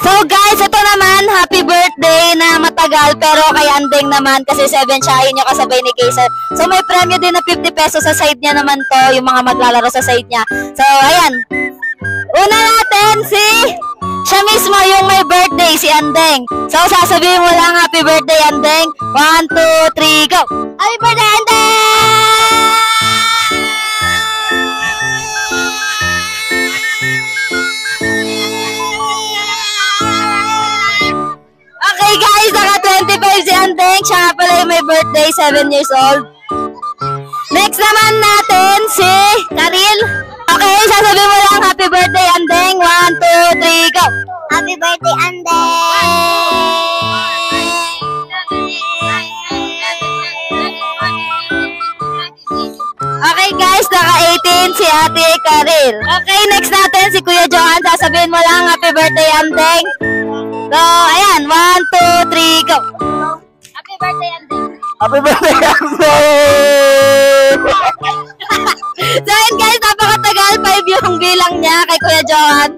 So guys, ito naman, happy birthday na matagal pero kay Andeng naman kasi 7 siya, yun yung kasabay ni Kaysa. So may premyo din na 50 pesos sa side niya naman to, yung mga maglalaro sa side niya. So ayan, una natin siya mismo yung may birthday, si Andeng. So sasabihin mo lang happy birthday Andeng, 1, 2, 3, go! Happy birthday Andeng! Okay guys, naka 25 si Andeng. Siya nga pala yung may birthday, 7 years old. Next naman natin si Karil. Okay, sasabihin mo lang happy birthday Andeng. 1, 2, 3, go! Happy birthday Andeng! Okay guys, naka 18 si Ate Karil. Okay, next natin si Kuya Johan. Sasabihin mo lang happy birthday Andeng. So, ayan, 1, 2, 3, go! Happy birthday, Andeng! Happy birthday, Andeng! So, ayan guys, napakatagal. 5 yung bilang niya kay Kuya Johan.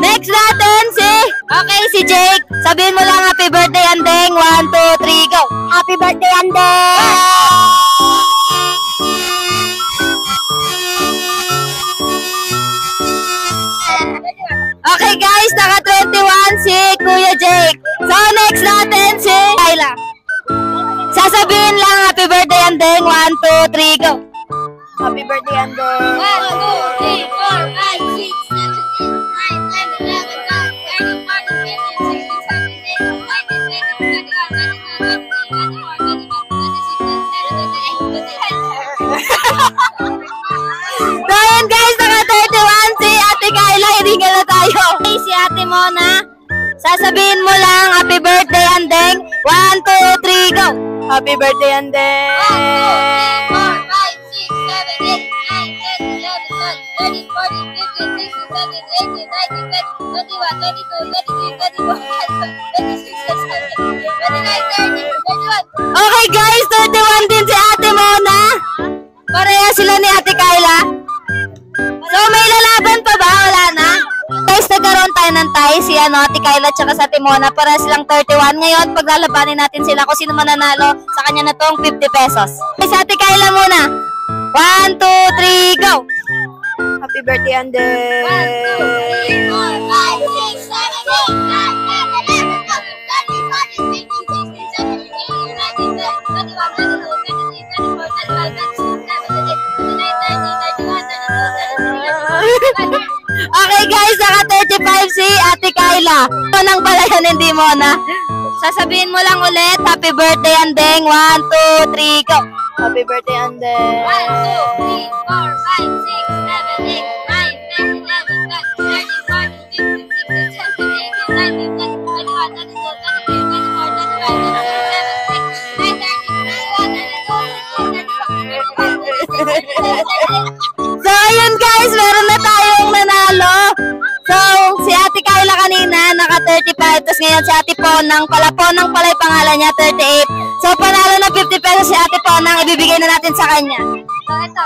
Next natin si Jake. Sabihin mo lang happy birthday, Andeng. 1, 2, 3, go! Happy birthday, Andeng! Okay guys, naka 21 si Kuya Jake. So next natin si Kyla. Sasabihin lang happy birthday Andeng. 1, 2, 3, go! Happy birthday Andeng! 1, 2, 3, 4, 5, 6, 7, 8, 9, 10, 11, 12, 13, 14, 15, 16, 17, 18, 19, 20, 21, 22, 23, 24, 25, 26, 27, 28, 29, 30. Okay guys, naka 31 si Ate Kyla. Hiringal na tayo. Si Ate Mona. Sasabihin mo lang happy birthday Andeng. 1, 2, 3, go! Happy birthday Andeng! 1, 2, 3, 4, 5, 6, 7, 8, 9, 10, 11, 12, 13, 14, 15, 16, 17, 18, 19, 20, 21, 22, 23, 24, 25, 26, 27, 28, 29, 30, 31. Okay guys, 31 din si Ate Mona. Pareha sila ni Ate Kyla. So may lalaban pa ba? Wala na? Guys, nagkaroon tayo ng tie si Ate Kyla at saka sa Ate Mona. Para silang 31. Ngayon, paglalabanin natin sila kung sino mananalo sa kanya na tong 50 pesos. Okay, sa Ate Kyla muna. 1, 2, 3, go! Happy birthday, Andeng! 1, 2, 3, 4, 5, 6, 7, 8, 9, 10, 11, 12, 13, 14, 15, 16, 17, 18, 19, 20, 21, 22, 23, 24, 25, 26, 27, 28, 29, 30, 31. Okay guys, naka 35 si Ate Kyla. Ito nang pala yan, hindi mo na. Sasabihin mo lang ulit, happy birthday Andeng. 1, 2, 3, go! Happy birthday Andeng! 1, 2, 3, 4, 5, 6, 7, 8, 9, 10, 11, 12, 13, 14, 15, 16, 17, 18, 19, 20, 21, 22, 23, 24, 25, 26, 27, 28, 29, 30, 31. So ayun guys, meron na tayong nanalo. So si Ate Kyla kanina naka 35, tapos ngayon si Ate Ponang pala yung pangalan niya, 38. So panalo na 50 pesos si Ate Ponang, ibibigay na natin sa kanya. So ito.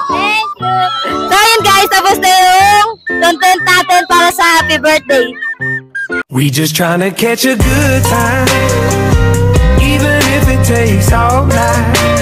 Thank you. So ayun guys, tapos na yung content natin para sa happy birthday. We just trying to catch a good time, even if it takes all night.